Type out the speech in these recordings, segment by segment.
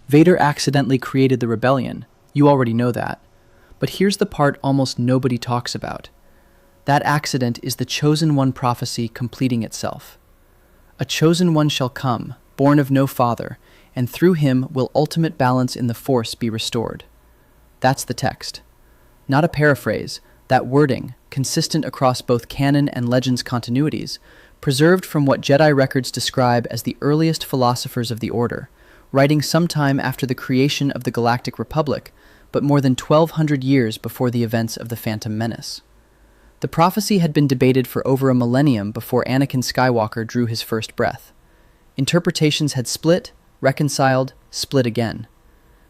Vader accidentally created the rebellion. You already know that. But here's the part almost nobody talks about. That accident is the Chosen One prophecy completing itself. A Chosen One shall come, born of no father, and through him will ultimate balance in the Force be restored. That's the text. Not a paraphrase, that wording, consistent across both canon and Legends continuities, preserved from what Jedi records describe as the earliest philosophers of the Order, writing sometime after the creation of the Galactic Republic, but more than 1,200 years before the events of the Phantom Menace. The prophecy had been debated for over a millennium before Anakin Skywalker drew his first breath. Interpretations had split, reconciled, split again.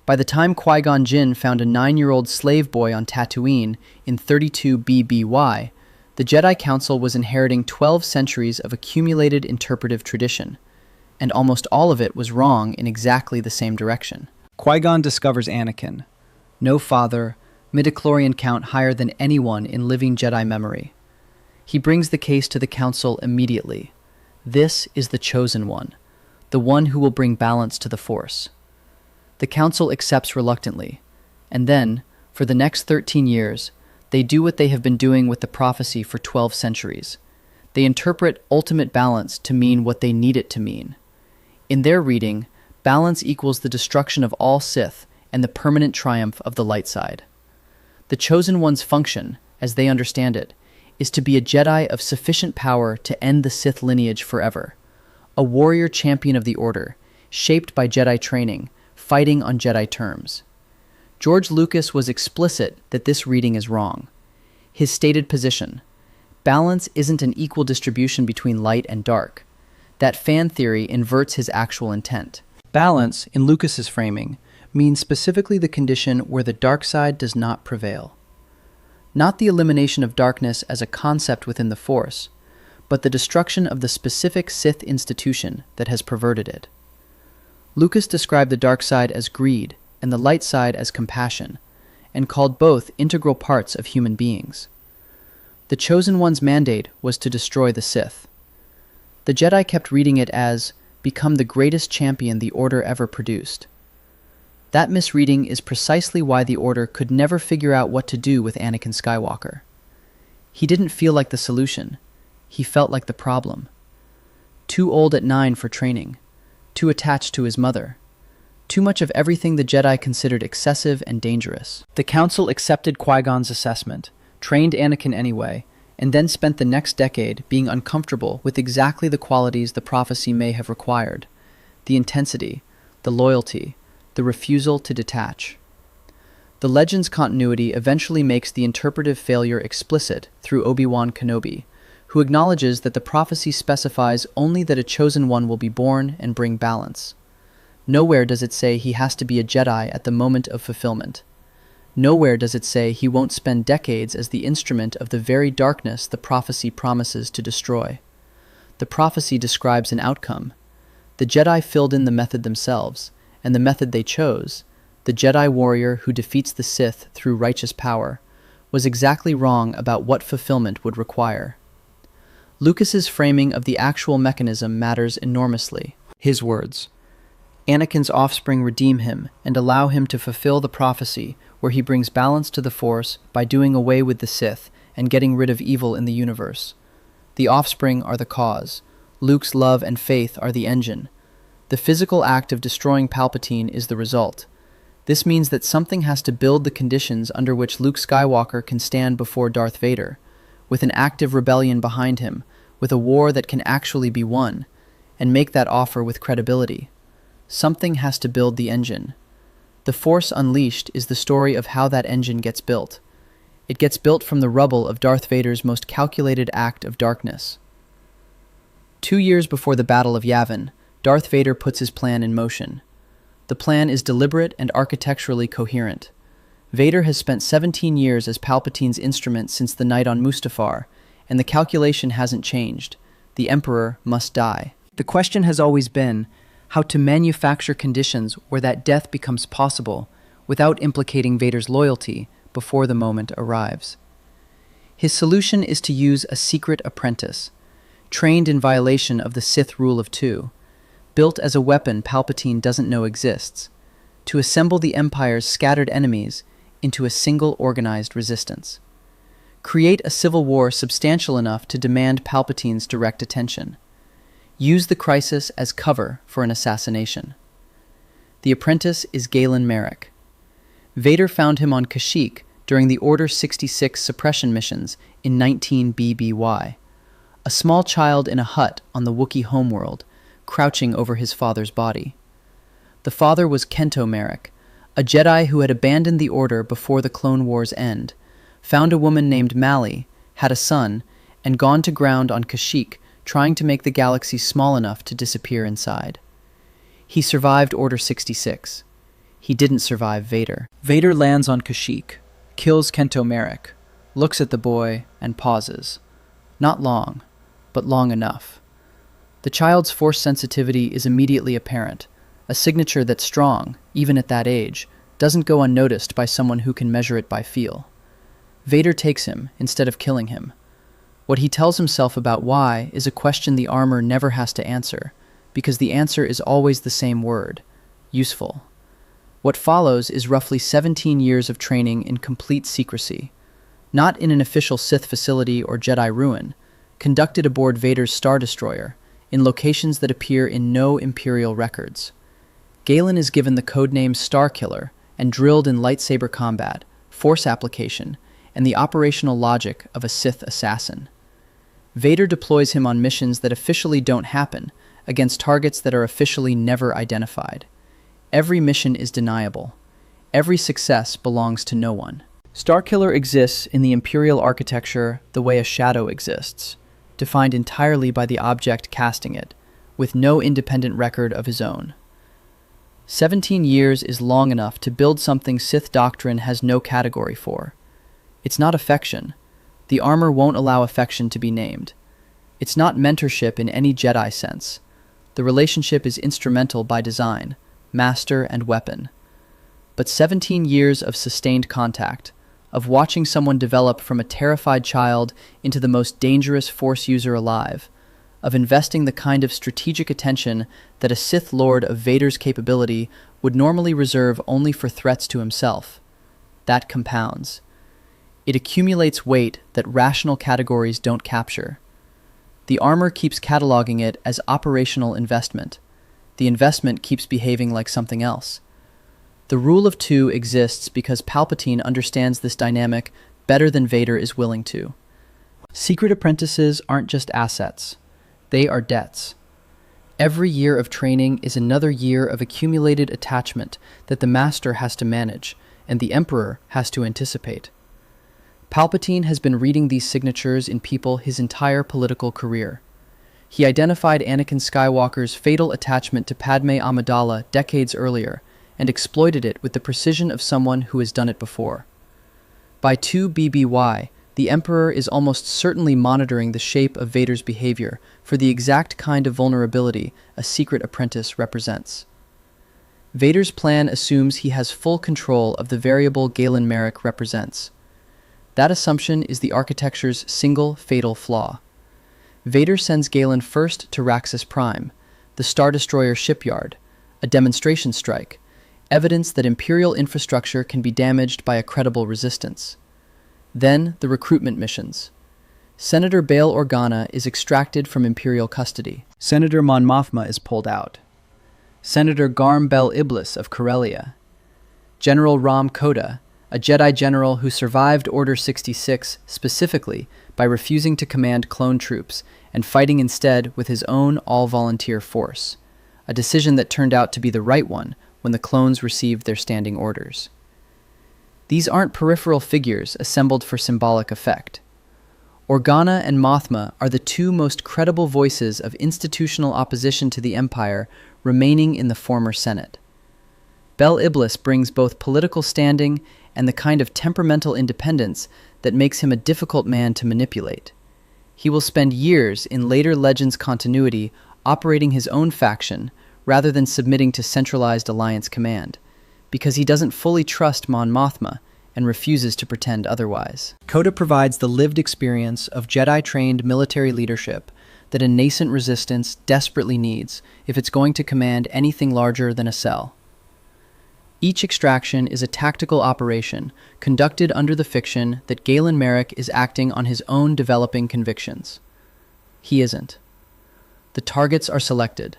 By the time Qui-Gon Jinn found a 9-year-old slave boy on Tatooine in 32 BBY, the Jedi Council was inheriting 12 centuries of accumulated interpretive tradition, and almost all of it was wrong in exactly the same direction. Qui-Gon discovers Anakin. No father, midi-chlorian count higher than anyone in living Jedi memory. He brings the case to the Council immediately. This is the Chosen One, the one who will bring balance to the Force. The Council accepts reluctantly, and then, for the next 13 years, they do what they have been doing with the prophecy for 12 centuries. They interpret ultimate balance to mean what they need it to mean. In their reading, balance equals the destruction of all Sith and the permanent triumph of the light side. The Chosen One's function, as they understand it, is to be a Jedi of sufficient power to end the Sith lineage forever, a warrior champion of the Order, shaped by Jedi training, fighting on Jedi terms. George Lucas was explicit that this reading is wrong. His stated position: balance isn't an equal distribution between light and dark. That fan theory inverts his actual intent. Balance, in Lucas's framing, means specifically the condition where the dark side does not prevail. Not the elimination of darkness as a concept within the Force, but the destruction of the specific Sith institution that has perverted it. Lucas described the dark side as greed and the light side as compassion, and called both integral parts of human beings. The Chosen One's mandate was to destroy the Sith. The Jedi kept reading it as, become the greatest champion the Order ever produced. That misreading is precisely why the Order could never figure out what to do with Anakin Skywalker. He didn't feel like the solution. He felt like the problem. Too old at 9 for training. Too attached to his mother. Too much of everything the Jedi considered excessive and dangerous. The Council accepted Qui-Gon's assessment, trained Anakin anyway, and then spent the next decade being uncomfortable with exactly the qualities the prophecy may have required: the intensity, the loyalty, the refusal to detach. The Legends continuity eventually makes the interpretive failure explicit through Obi-Wan Kenobi, who acknowledges that the prophecy specifies only that a Chosen One will be born and bring balance. Nowhere does it say he has to be a Jedi at the moment of fulfillment. Nowhere does it say he won't spend decades as the instrument of the very darkness the prophecy promises to destroy. The prophecy describes an outcome. The Jedi filled in the method themselves, and the method they chose, the Jedi warrior who defeats the Sith through righteous power, was exactly wrong about what fulfillment would require. Lucas's framing of the actual mechanism matters enormously. His words: Anakin's offspring redeem him and allow him to fulfill the prophecy where he brings balance to the Force by doing away with the Sith and getting rid of evil in the universe. The offspring are the cause. Luke's love and faith are the engine. The physical act of destroying Palpatine is the result. This means that something has to build the conditions under which Luke Skywalker can stand before Darth Vader, with an active rebellion behind him, with a war that can actually be won, and make that offer with credibility. Something has to build the engine. The Force Unleashed is the story of how that engine gets built. It gets built from the rubble of Darth Vader's most calculated act of darkness. 2 years before the Battle of Yavin, Darth Vader puts his plan in motion. The plan is deliberate and architecturally coherent. Vader has spent 17 years as Palpatine's instrument since the night on Mustafar, and the calculation hasn't changed. The Emperor must die. The question has always been how to manufacture conditions where that death becomes possible without implicating Vader's loyalty before the moment arrives. His solution is to use a secret apprentice, trained in violation of the Sith rule of two, built as a weapon Palpatine doesn't know exists. to assemble the Empire's scattered enemies into a single organized resistance. Create a civil war substantial enough to demand Palpatine's direct attention. Use the crisis as cover for an assassination. The apprentice is Galen Marek. Vader found him on Kashyyyk during the Order 66 suppression missions in 19 BBY, a small child in a hut on the Wookiee homeworld, crouching over his father's body. The father was Kento Marek, a Jedi who had abandoned the Order before the Clone Wars' end, found a woman named Mali, had a son, and gone to ground on Kashyyyk, trying to make the galaxy small enough to disappear inside. He survived Order 66. He didn't survive Vader. Vader lands on Kashyyyk, kills Kento Marek, looks at the boy, and pauses. Not long, but long enough. The child's force sensitivity is immediately apparent, a signature that strong, even at that age, doesn't go unnoticed by someone who can measure it by feel. Vader takes him instead of killing him. What he tells himself about why is a question the armor never has to answer, because the answer is always the same word: useful. What follows is roughly 17 years of training in complete secrecy, not in an official Sith facility or Jedi ruin, conducted aboard Vader's Star Destroyer, in locations that appear in no Imperial records. Galen is given the codename Starkiller and drilled in lightsaber combat, force application, and the operational logic of a Sith assassin. Vader deploys him on missions that officially don't happen, against targets that are officially never identified. Every mission is deniable. Every success belongs to no one. Starkiller exists in the Imperial architecture the way a shadow exists, defined entirely by the object casting it, with no independent record of his own. 17 years is long enough to build something Sith doctrine has no category for. It's not affection. The armor won't allow affection to be named. It's not mentorship in any Jedi sense. The relationship is instrumental by design, master and weapon. But 17 years of sustained contact, of watching someone develop from a terrified child into the most dangerous Force user alive, of investing the kind of strategic attention that a Sith Lord of Vader's capability would normally reserve only for threats to himself, that compounds. It accumulates weight that rational categories don't capture. The armor keeps cataloging it as operational investment. The investment keeps behaving like something else. The rule of two exists because Palpatine understands this dynamic better than Vader is willing to. Secret apprentices aren't just assets. They are debts. Every year of training is another year of accumulated attachment that the Master has to manage, and the Emperor has to anticipate. Palpatine has been reading these signatures in people his entire political career. He identified Anakin Skywalker's fatal attachment to Padme Amidala decades earlier, and exploited it with the precision of someone who has done it before. By 2 BBY, the Emperor is almost certainly monitoring the shape of Vader's behavior for the exact kind of vulnerability a secret apprentice represents. Vader's plan assumes he has full control of the variable Galen Marek represents. That assumption is the architecture's single fatal flaw. Vader sends Galen first to Raxus Prime, the Star Destroyer shipyard, a demonstration strike, evidence that Imperial infrastructure can be damaged by a credible resistance. Then the recruitment missions. Senator Bail Organa is extracted from Imperial custody. Senator Mon Mothma is pulled out. Senator Garm Bel Iblis of Corellia. General Ram Koda, a Jedi general who survived Order 66 specifically by refusing to command clone troops and fighting instead with his own all-volunteer force, a decision that turned out to be the right one when the clones received their standing orders. These aren't peripheral figures assembled for symbolic effect. Organa and Mothma are the two most credible voices of institutional opposition to the Empire remaining in the former Senate. Bel Iblis brings both political standing and the kind of temperamental independence that makes him a difficult man to manipulate. He will spend years in later Legends continuity operating his own faction rather than submitting to centralized Alliance command, because he doesn't fully trust Mon Mothma and refuses to pretend otherwise. Koda provides the lived experience of Jedi-trained military leadership that a nascent resistance desperately needs if it's going to command anything larger than a cell. Each extraction is a tactical operation conducted under the fiction that Galen Marek is acting on his own developing convictions. He isn't. The targets are selected.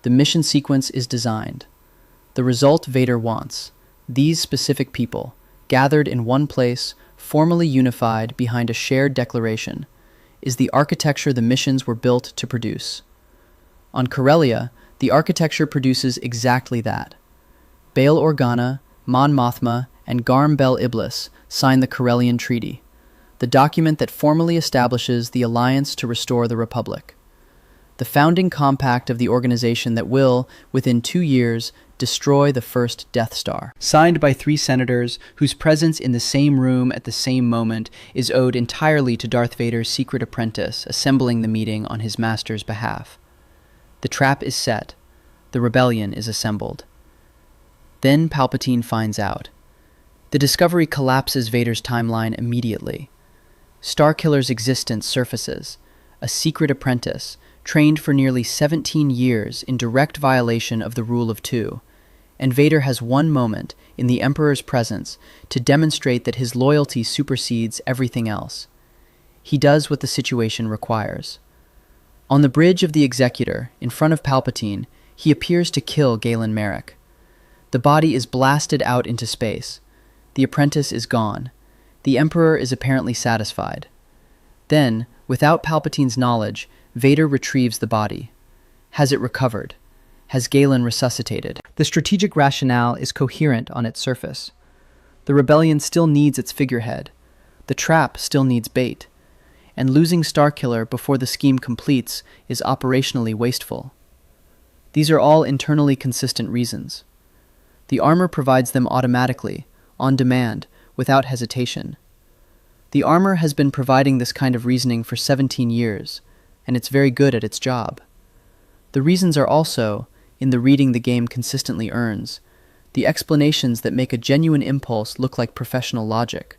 The mission sequence is designed. The result Vader wants, these specific people, gathered in one place, formally unified behind a shared declaration, is the architecture the missions were built to produce. On Corellia, the architecture produces exactly that. Bail Organa, Mon Mothma, and Garm Bel Iblis sign the Corellian Treaty, the document that formally establishes the alliance to restore the Republic. The founding compact of the organization that will, within 2 years, destroy the first Death Star. Signed by 3 senators whose presence in the same room at the same moment is owed entirely to Darth Vader's secret apprentice assembling the meeting on his master's behalf. The trap is set. The rebellion is assembled. Then Palpatine finds out. The discovery collapses Vader's timeline immediately. Starkiller's existence surfaces, a secret apprentice, trained for nearly 17 years in direct violation of the Rule of Two, and Vader has one moment, in the Emperor's presence, to demonstrate that his loyalty supersedes everything else. He does what the situation requires. On the bridge of the Executor, in front of Palpatine, he appears to kill Galen Marek. The body is blasted out into space. The apprentice is gone. The Emperor is apparently satisfied. Then, without Palpatine's knowledge, Vader retrieves the body. Has it recovered? Has Galen resuscitated? The strategic rationale is coherent on its surface. The rebellion still needs its figurehead. The trap still needs bait. And losing Starkiller before the scheme completes is operationally wasteful. These are all internally consistent reasons. The armor provides them automatically, on demand, without hesitation. The armor has been providing this kind of reasoning for 17 years, and it's very good at its job. The reasons are also, in the reading the game consistently earns, the explanations that make a genuine impulse look like professional logic.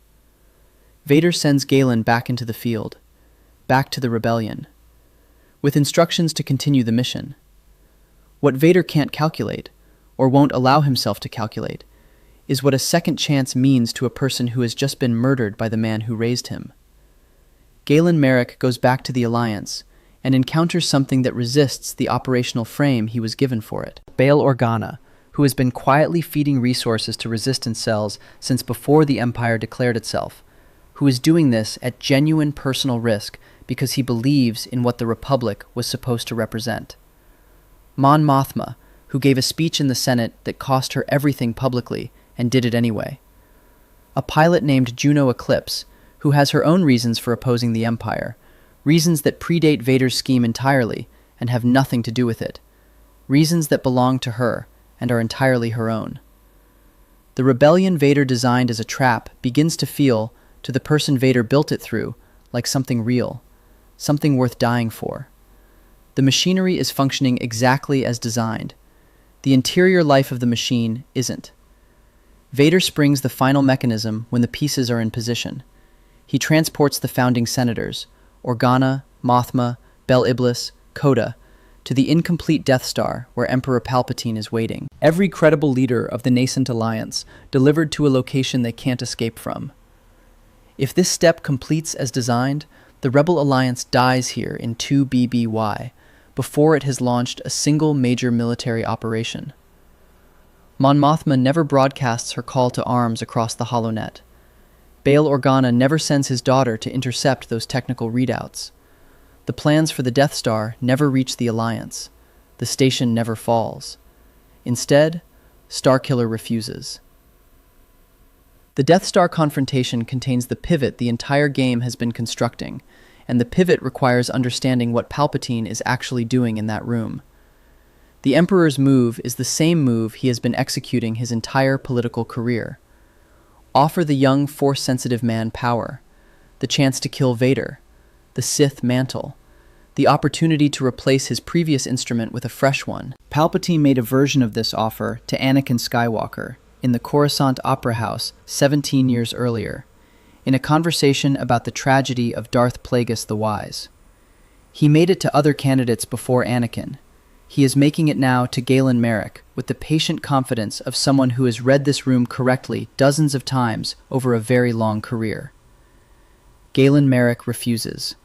Vader sends Galen back into the field, back to the rebellion, with instructions to continue the mission. What Vader can't calculate, or won't allow himself to calculate, is what a second chance means to a person who has just been murdered by the man who raised him. Galen Marek goes back to the Alliance and encounters something that resists the operational frame he was given for it. Bail Organa, who has been quietly feeding resources to resistance cells since before the Empire declared itself, who is doing this at genuine personal risk because he believes in what the Republic was supposed to represent. Mon Mothma, who gave a speech in the Senate that cost her everything publicly and did it anyway. A pilot named Juno Eclipse, who has her own reasons for opposing the Empire, reasons that predate Vader's scheme entirely and have nothing to do with it, reasons that belong to her and are entirely her own. The rebellion Vader designed as a trap begins to feel, to the person Vader built it through, like something real, something worth dying for. The machinery is functioning exactly as designed. The interior life of the machine isn't. Vader springs the final mechanism when the pieces are in position. He transports the founding senators, Organa, Mothma, Bel Iblis, Coda, to the incomplete Death Star where Emperor Palpatine is waiting. Every credible leader of the nascent alliance delivered to a location they can't escape from. If this step completes as designed, the Rebel Alliance dies here in 2 BBY, before it has launched a single major military operation. Mon Mothma never broadcasts her call to arms across the HoloNet. Bail Organa never sends his daughter to intercept those technical readouts. The plans for the Death Star never reach the Alliance. The station never falls. Instead, Starkiller refuses. The Death Star confrontation contains the pivot the entire game has been constructing, and the pivot requires understanding what Palpatine is actually doing in that room. The Emperor's move is the same move he has been executing his entire political career. Offer the young Force-sensitive man power, the chance to kill Vader, the Sith mantle, the opportunity to replace his previous instrument with a fresh one. Palpatine made a version of this offer to Anakin Skywalker in the Coruscant Opera House 17 years earlier, in a conversation about the tragedy of Darth Plagueis the Wise. He made it to other candidates before Anakin. He is making it now to Galen Marek with the patient confidence of someone who has read this room correctly dozens of times over a very long career. Galen Marek refuses.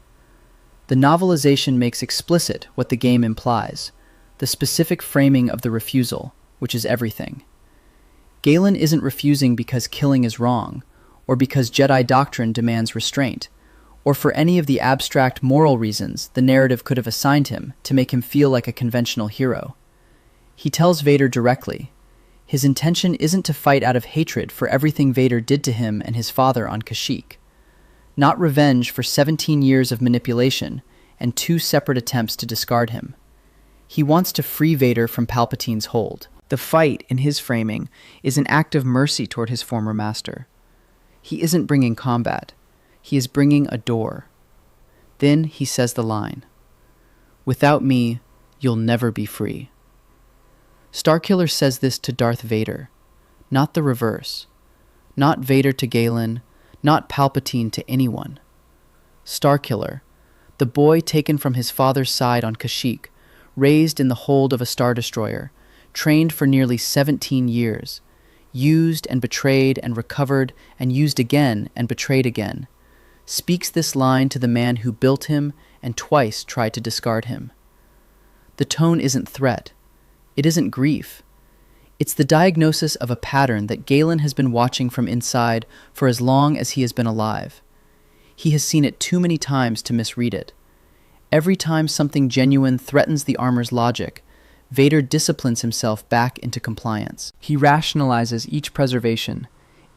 The novelization makes explicit what the game implies, the specific framing of the refusal, which is everything. Galen isn't refusing because killing is wrong, or because Jedi doctrine demands restraint, or for any of the abstract moral reasons the narrative could have assigned him to make him feel like a conventional hero. He tells Vader directly. His intention isn't to fight out of hatred for everything Vader did to him and his father on Kashyyyk. Not revenge for 17 years of manipulation and 2 separate attempts to discard him. He wants to free Vader from Palpatine's hold. The fight, in his framing, is an act of mercy toward his former master. He isn't bringing combat. He is bringing a door. Then he says the line, "Without me, you'll never be free." Starkiller says this to Darth Vader, not the reverse. Not Vader to Galen, not Palpatine to anyone. Starkiller, the boy taken from his father's side on Kashyyyk, raised in the hold of a Star Destroyer, trained for nearly 17 years, used and betrayed and recovered and used again and betrayed again, speaks this line to the man who built him and twice tried to discard him. The tone isn't threat. It isn't grief. It's the diagnosis of a pattern that Galen has been watching from inside for as long as he has been alive. He has seen it too many times to misread it. Every time something genuine threatens the armor's logic, Vader disciplines himself back into compliance. He rationalizes each preservation,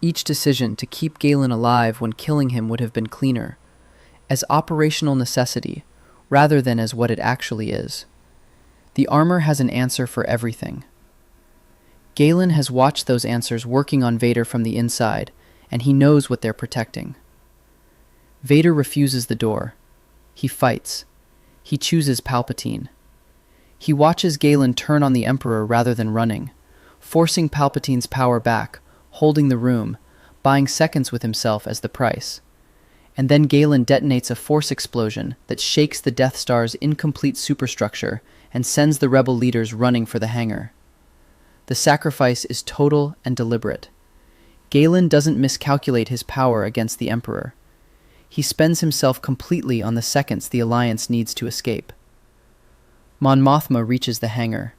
each decision to keep Galen alive when killing him would have been cleaner, as operational necessity rather than as what it actually is. The armor has an answer for everything. Galen has watched those answers working on Vader from the inside, and he knows what they're protecting. Vader refuses the door. He fights. He chooses Palpatine. He watches Galen turn on the Emperor rather than running, forcing Palpatine's power back, holding the room, buying seconds with himself as the price. And then Galen detonates a force explosion that shakes the Death Star's incomplete superstructure and sends the rebel leaders running for the hangar. The sacrifice is total and deliberate. Galen doesn't miscalculate his power against the Emperor. He spends himself completely on the seconds the Alliance needs to escape. Mon Mothma reaches the hangar.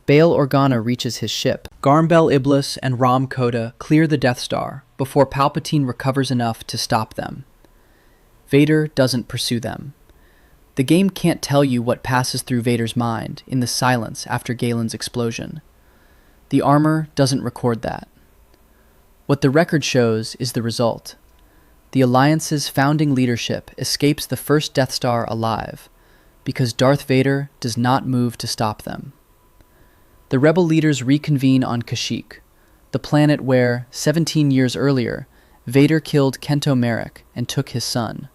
Bail Organa reaches his ship. Garmbel Iblis and Ram Koda clear the Death Star before Palpatine recovers enough to stop them. Vader doesn't pursue them. The game can't tell you what passes through Vader's mind in the silence after Galen's explosion. The armor doesn't record that. What the record shows is the result. The Alliance's founding leadership escapes the first Death Star alive, because Darth Vader does not move to stop them. The rebel leaders reconvene on Kashyyyk, the planet where, 17 years earlier, Vader killed Kento Marek and took his son.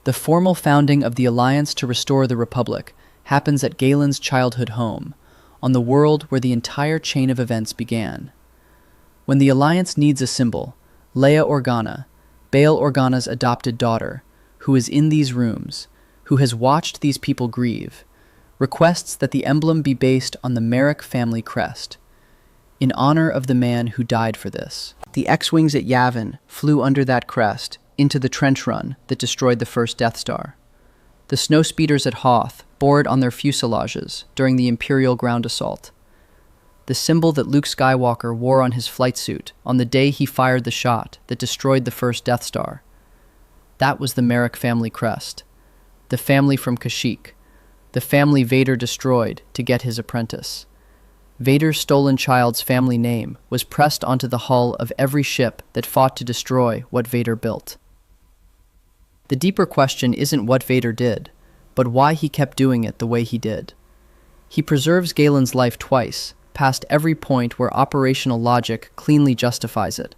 The formal founding of the Alliance to restore the Republic happens at Galen's childhood home, on the world where the entire chain of events began. When the Alliance needs a symbol, Leia Organa, Bail Organa's adopted daughter, who is in these rooms, who has watched these people grieve, requests that the emblem be based on the Marek family crest, in honor of the man who died for this. The X-Wings at Yavin flew under that crest into the trench run that destroyed the first Death Star. The snowspeeders at Hoth bore it on their fuselages during the Imperial ground assault. The symbol that Luke Skywalker wore on his flight suit on the day he fired the shot that destroyed the first Death Star. That was the Marek family crest. The family from Kashyyyk. The family Vader destroyed to get his apprentice. Vader's stolen child's family name was pressed onto the hull of every ship that fought to destroy what Vader built. The deeper question isn't what Vader did, but why he kept doing it the way he did. He preserves Galen's life twice, past every point where operational logic cleanly justifies it.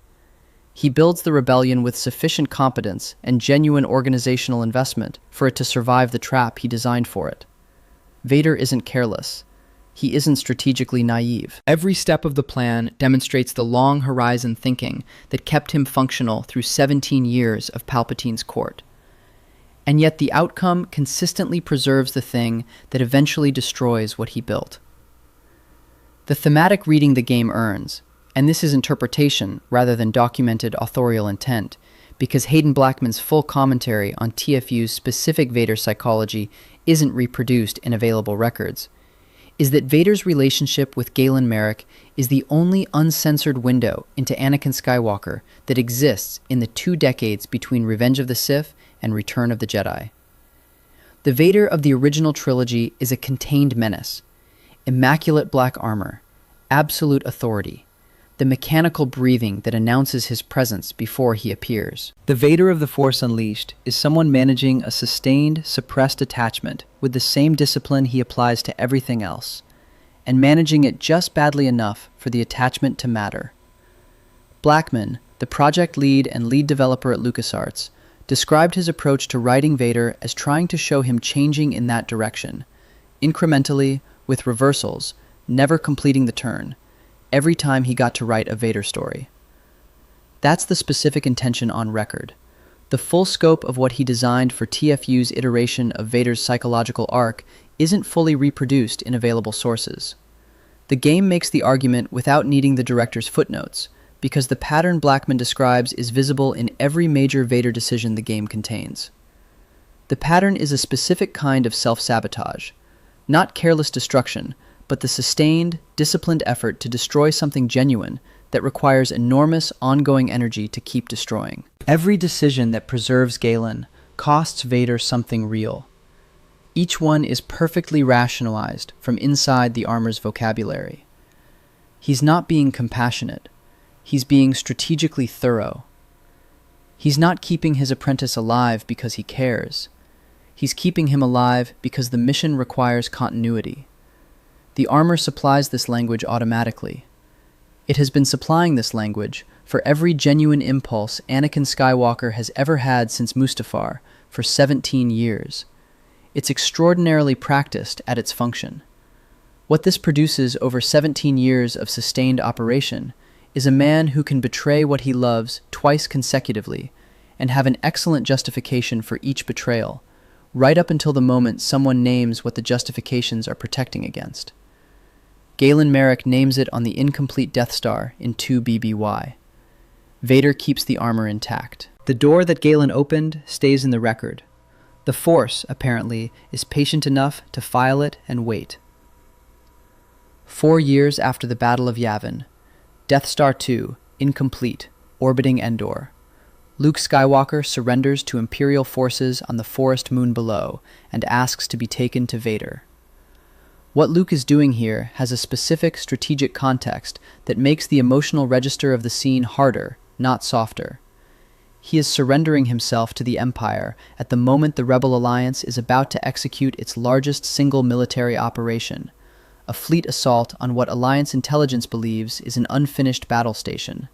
He builds the rebellion with sufficient competence and genuine organizational investment for it to survive the trap he designed for it. Vader isn't careless. He isn't strategically naive. Every step of the plan demonstrates the long horizon thinking that kept him functional through 17 years of Palpatine's court. and yet the outcome consistently preserves the thing that eventually destroys what he built. The thematic reading the game earns, and this is interpretation rather than documented authorial intent, because Hayden Blackman's full commentary on TFU's specific Vader psychology isn't reproduced in available records, is that Vader's relationship with Galen Marek is the only uncensored window into Anakin Skywalker that exists in the 2 decades between Revenge of the Sith and Return of the Jedi. The Vader of the original trilogy is a contained menace, immaculate black armor, absolute authority, the mechanical breathing that announces his presence before he appears. The Vader of The Force Unleashed is someone managing a sustained, suppressed attachment with the same discipline he applies to everything else, and managing it just badly enough for the attachment to matter. Blackman, the project lead and lead developer at LucasArts, described his approach to writing Vader as trying to show him changing in that direction, incrementally, with reversals, never completing the turn, every time he got to write a Vader story. That's the specific intention on record. The full scope of what he designed for TFU's iteration of Vader's psychological arc isn't fully reproduced in available sources. The game makes the argument without needing the director's footnotes, because the pattern Blackman describes is visible in every major Vader decision the game contains. The pattern is a specific kind of self-sabotage, not careless destruction, but the sustained, disciplined effort to destroy something genuine that requires enormous, ongoing energy to keep destroying. Every decision that preserves Galen costs Vader something real. Each one is perfectly rationalized from inside the armor's vocabulary. He's not being compassionate. He's being strategically thorough. He's not keeping his apprentice alive because he cares. He's keeping him alive because the mission requires continuity. The armor supplies this language automatically. It has been supplying this language for every genuine impulse Anakin Skywalker has ever had since Mustafar for 17 years. It's extraordinarily practiced at its function. What this produces over 17 years of sustained operation is a man who can betray what he loves twice consecutively and have an excellent justification for each betrayal, right up until the moment someone names what the justifications are protecting against. Galen Marek names it on the incomplete Death Star in 2BBY. Vader keeps the armor intact. The door that Galen opened stays in the record. The Force, apparently, is patient enough to file it and wait. 4 years after the Battle of Yavin, Death Star 2, incomplete, orbiting Endor. Luke Skywalker surrenders to Imperial forces on the forest moon below and asks to be taken to Vader. What Luke is doing here has a specific strategic context that makes the emotional register of the scene harder, not softer. He is surrendering himself to the Empire at the moment the Rebel Alliance is about to execute its largest single military operation, a fleet assault on what Alliance intelligence believes is an unfinished battle station.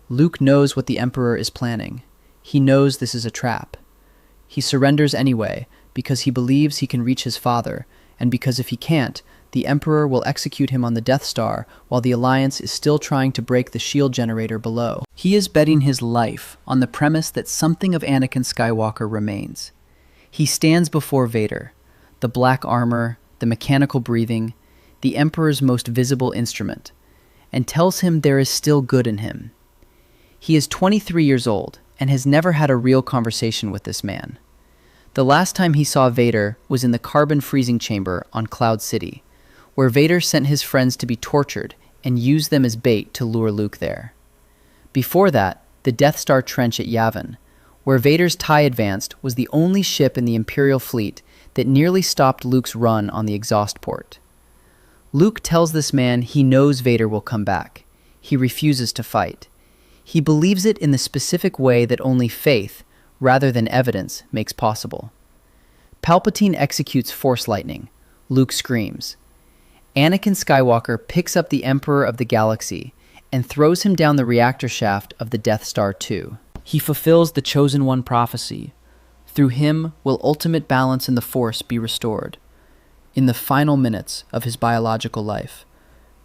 Luke knows what the Emperor is planning. He knows this is a trap. He surrenders anyway because he believes he can reach his father, and because if he can't, the Emperor will execute him on the Death Star while the Alliance is still trying to break the shield generator below. He is betting his life on the premise that something of Anakin Skywalker remains. He stands before Vader, the black armor, the mechanical breathing, the Emperor's most visible instrument, and tells him there is still good in him. He is 23 years old and has never had a real conversation with this man. The last time he saw Vader was in the carbon freezing chamber on Cloud City, where Vader sent his friends to be tortured and used them as bait to lure Luke there. Before that, the Death Star trench at Yavin, where Vader's TIE Advanced was the only ship in the Imperial fleet that nearly stopped Luke's run on the exhaust port. Luke tells this man he knows Vader will come back. He refuses to fight. He believes it in the specific way that only faith, rather than evidence, makes possible. Palpatine executes Force lightning. Luke screams. Anakin Skywalker picks up the Emperor of the Galaxy and throws him down the reactor shaft of the Death Star 2. He fulfills the Chosen One prophecy. Through him will ultimate balance in the Force be restored. In the final minutes of his biological life,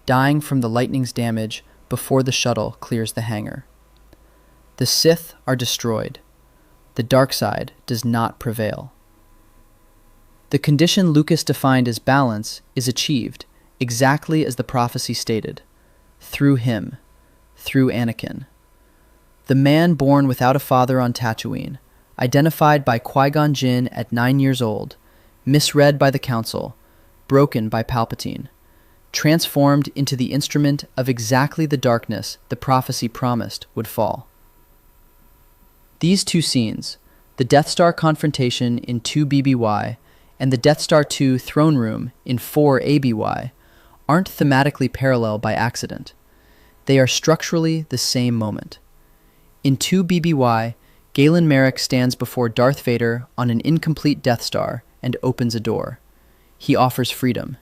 dying from the lightning's damage before the shuttle clears the hangar. The Sith are destroyed. The dark side does not prevail. The condition Lucas defined as balance is achieved exactly as the prophecy stated, through him, through Anakin. The man born without a father on Tatooine, identified by Qui-Gon Jinn at 9 years old, misread by the Council, broken by Palpatine, transformed into the instrument of exactly the darkness the prophecy promised would fall. These two scenes, the Death Star confrontation in 2 BBY and the Death Star 2 throne room in 4 ABY, aren't thematically parallel by accident. They are structurally the same moment. In 2 BBY, Galen Marek stands before Darth Vader on an incomplete Death Star and opens a door. He offers freedom.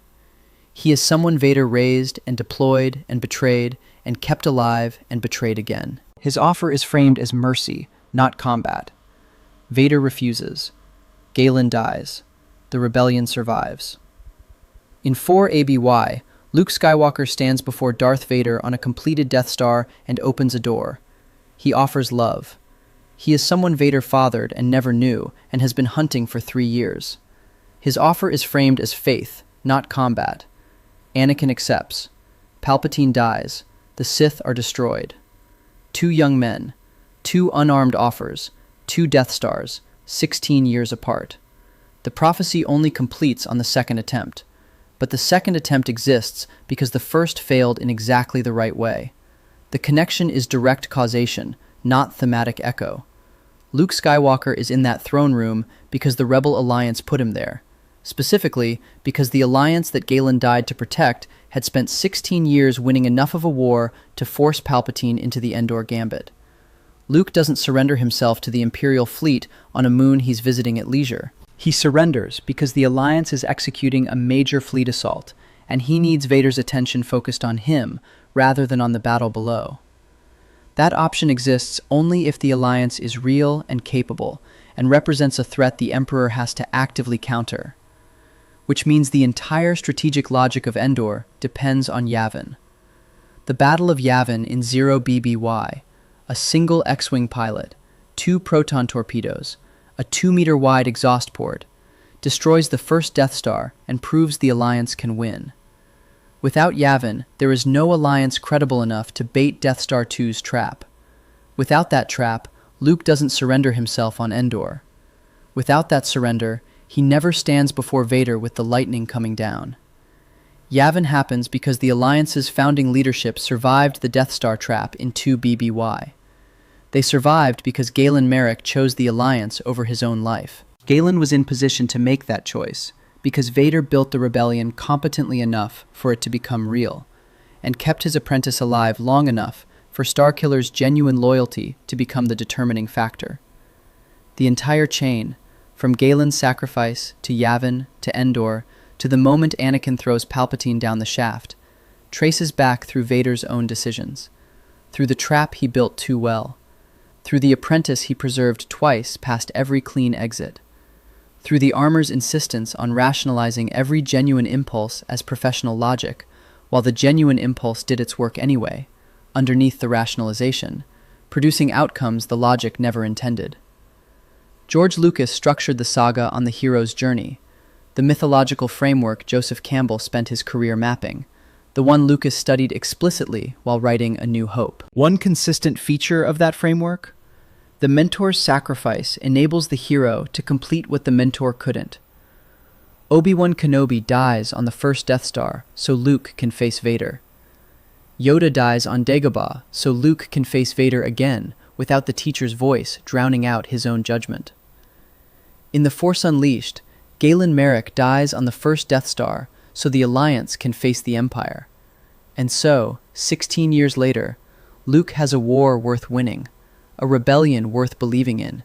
He is someone Vader raised and deployed and betrayed and kept alive and betrayed again. His offer is framed as mercy, not combat. Vader refuses. Galen dies. The rebellion survives. In 4 ABY, Luke Skywalker stands before Darth Vader on a completed Death Star and opens a door. He offers love. He is someone Vader fathered and never knew and has been hunting for 3 years. His offer is framed as faith, not combat. Anakin accepts. Palpatine dies. The Sith are destroyed. 2 young men, 2 unarmed offers, 2 Death Stars, 16 years apart. The prophecy only completes on the second attempt, but the second attempt exists because the first failed in exactly the right way. The connection is direct causation, not thematic echo. Luke Skywalker is in that throne room because the Rebel Alliance put him there. Specifically, because the alliance that Galen died to protect had spent 16 years winning enough of a war to force Palpatine into the Endor Gambit. Luke doesn't surrender himself to the Imperial fleet on a moon he's visiting at leisure. He surrenders because the Alliance is executing a major fleet assault, and he needs Vader's attention focused on him rather than on the battle below. That option exists only if the Alliance is real and capable, and represents a threat the Emperor has to actively counter. Which means the entire strategic logic of Endor depends on Yavin. The Battle of Yavin in 0 BBY, a single X-Wing pilot, 2 proton torpedoes, a 2-meter-wide exhaust port, destroys the first Death Star and proves the Alliance can win. Without Yavin, there is no Alliance credible enough to bait Death Star 2's trap. Without that trap, Luke doesn't surrender himself on Endor. Without that surrender, he never stands before Vader with the lightning coming down. Yavin happens because the Alliance's founding leadership survived the Death Star trap in 2 BBY. They survived because Galen Marek chose the Alliance over his own life. Galen was in position to make that choice because Vader built the rebellion competently enough for it to become real, and kept his apprentice alive long enough for Starkiller's genuine loyalty to become the determining factor. The entire chain, from Galen's sacrifice to Yavin to Endor to the moment Anakin throws Palpatine down the shaft, traces back through Vader's own decisions, through the trap he built too well, through the apprentice he preserved twice past every clean exit, through the armor's insistence on rationalizing every genuine impulse as professional logic, while the genuine impulse did its work anyway, underneath the rationalization, producing outcomes the logic never intended. George Lucas structured the saga on the hero's journey, the mythological framework Joseph Campbell spent his career mapping, the one Lucas studied explicitly while writing A New Hope. One consistent feature of that framework? The mentor's sacrifice enables the hero to complete what the mentor couldn't. Obi-Wan Kenobi dies on the first Death Star so Luke can face Vader. Yoda dies on Dagobah so Luke can face Vader again without the teacher's voice drowning out his own judgment. In The Force Unleashed, Galen Marek dies on the first Death Star so the Alliance can face the Empire. And so, 16 years later, Luke has a war worth winning, a rebellion worth believing in,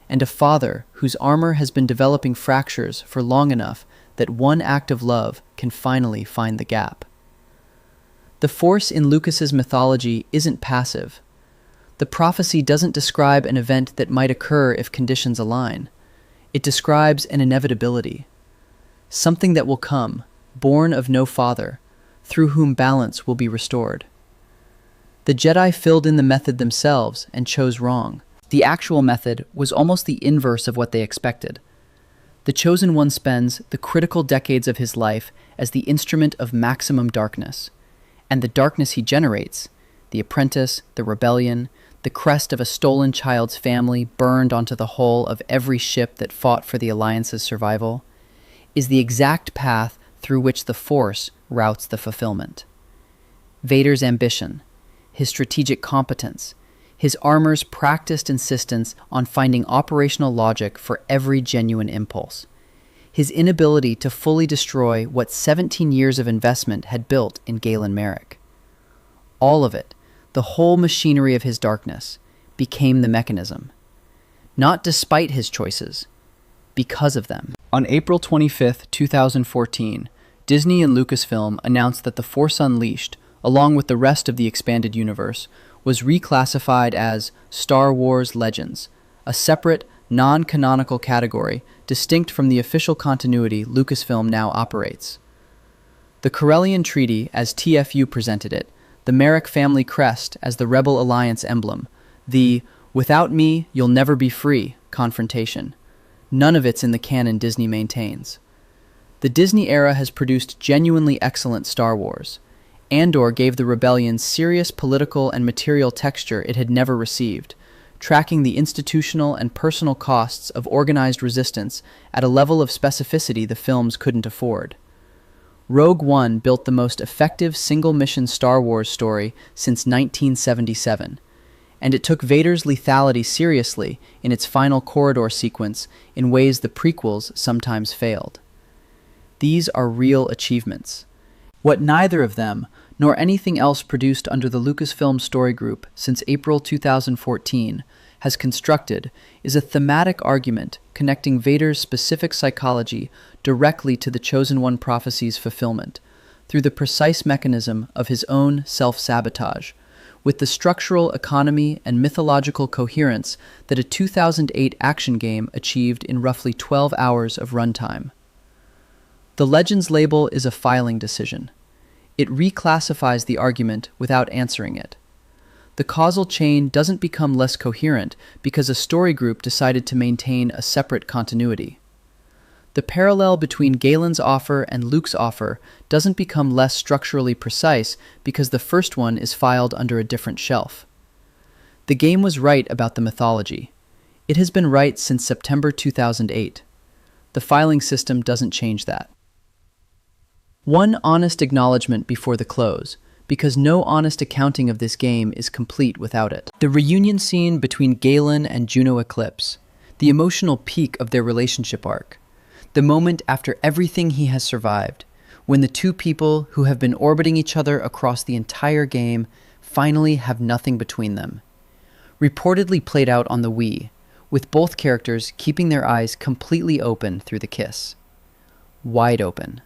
and a father whose armor has been developing fractures for long enough that one act of love can finally find the gap. The Force in Lucas's mythology isn't passive. The prophecy doesn't describe an event that might occur if conditions align. It describes an inevitability, something that will come, born of no father, through whom balance will be restored. The Jedi filled in the method themselves and chose wrong. The actual method was almost the inverse of what they expected. The Chosen One spends the critical decades of his life as the instrument of maximum darkness, and the darkness he generates, the apprentice, the rebellion, the crest of a stolen child's family burned onto the hull of every ship that fought for the Alliance's survival, is the exact path through which the Force routes the fulfillment. Vader's ambition, his strategic competence, his armor's practiced insistence on finding operational logic for every genuine impulse, his inability to fully destroy what 17 years of investment had built in Galen Marek. All of it, the whole machinery of his darkness, became the mechanism. Not despite his choices, because of them. On April 25, 2014, Disney and Lucasfilm announced that The Force Unleashed, along with the rest of the expanded universe, was reclassified as Star Wars Legends, a separate, non-canonical category distinct from the official continuity Lucasfilm now operates. The Corellian Treaty, as TFU presented it, the Marek family crest as the Rebel Alliance emblem, the "without me, you'll never be free" confrontation. None of it's in the canon Disney maintains. The Disney era has produced genuinely excellent Star Wars. Andor gave the rebellion serious political and material texture it had never received, tracking the institutional and personal costs of organized resistance at a level of specificity the films couldn't afford. Rogue One built the most effective single-mission Star Wars story since 1977, and it took Vader's lethality seriously in its final corridor sequence in ways the prequels sometimes failed. These are real achievements. What neither of them, nor anything else produced under the Lucasfilm Story Group since April 2014, has constructed is a thematic argument connecting Vader's specific psychology directly to the Chosen One prophecy's fulfillment, through the precise mechanism of his own self-sabotage, with the structural economy and mythological coherence that a 2008 action game achieved in roughly 12 hours of runtime. The Legends label is a filing decision. It reclassifies the argument without answering it. The causal chain doesn't become less coherent because a story group decided to maintain a separate continuity. The parallel between Galen's offer and Luke's offer doesn't become less structurally precise because the first one is filed under a different shelf. The game was right about the mythology. It has been right since September 2008. The filing system doesn't change that. One honest acknowledgement before the close, because no honest accounting of this game is complete without it. The reunion scene between Galen and Juno Eclipse, the emotional peak of their relationship arc, the moment after everything he has survived, when the two people who have been orbiting each other across the entire game finally have nothing between them. Reportedly played out on the Wii, with both characters keeping their eyes completely open through the kiss. Wide open.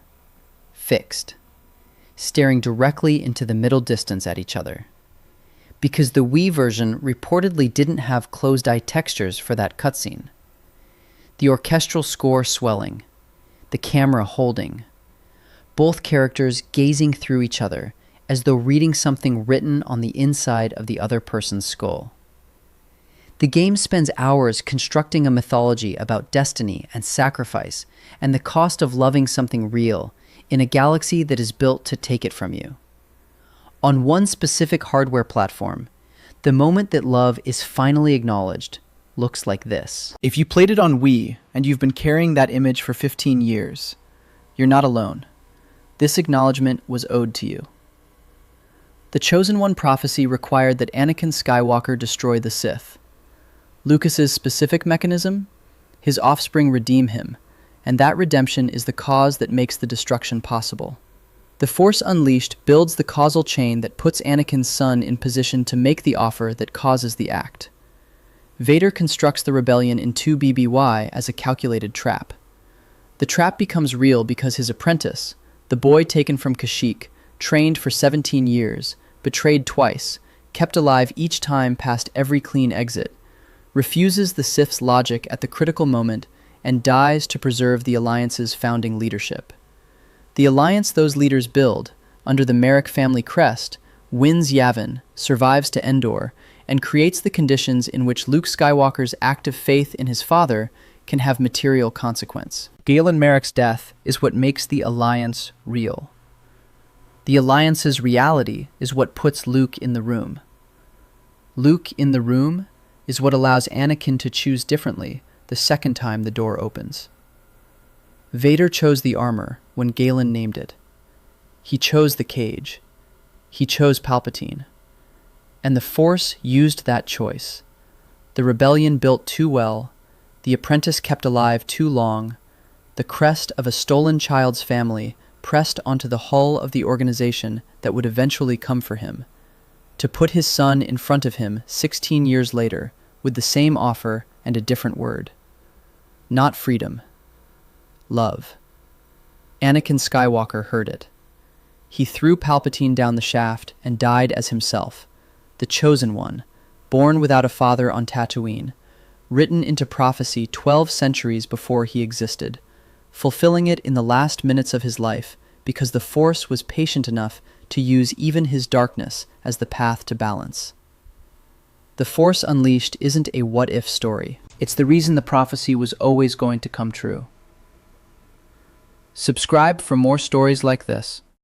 Fixed. Staring directly into the middle distance at each other. Because the Wii version reportedly didn't have closed-eye textures for that cutscene. The orchestral score swelling. The camera holding. Both characters gazing through each other as though reading something written on the inside of the other person's skull. The game spends hours constructing a mythology about destiny and sacrifice and the cost of loving something real in a galaxy that is built to take it from you. On one specific hardware platform, the moment that love is finally acknowledged looks like this. If you played it on Wii and you've been carrying that image for 15 years, you're not alone. This acknowledgement was owed to you. The Chosen One prophecy required that Anakin Skywalker destroy the Sith. Lucas's specific mechanism? His offspring redeem him, and that redemption is the cause that makes the destruction possible. The Force Unleashed builds the causal chain that puts Anakin's son in position to make the offer that causes the act. Vader constructs the rebellion in 2BBY as a calculated trap. The trap becomes real because his apprentice, the boy taken from Kashyyyk, trained for 17 years, betrayed twice, kept alive each time past every clean exit, refuses the Sith's logic at the critical moment, and dies to preserve the Alliance's founding leadership. The alliance those leaders build, under the Marek family crest, wins Yavin, survives to Endor, and creates the conditions in which Luke Skywalker's active faith in his father can have material consequence. Galen Marek's death is what makes the Alliance real. The Alliance's reality is what puts Luke in the room. Luke in the room is what allows Anakin to choose differently the second time the door opens. Vader chose the armor when Galen named it. He chose the cage. He chose Palpatine. And the Force used that choice. The rebellion built too well, the apprentice kept alive too long, the crest of a stolen child's family pressed onto the hull of the organization that would eventually come for him, to put his son in front of him 16 years later with the same offer and a different word. Not freedom. Love. Anakin Skywalker heard it. He threw Palpatine down the shaft and died as himself, the chosen one, born without a father on Tatooine, written into prophecy 12 centuries before he existed, fulfilling it in the last minutes of his life because the Force was patient enough to use even his darkness as the path to balance. The Force Unleashed isn't a what-if story. It's the reason the prophecy was always going to come true. Subscribe for more stories like this.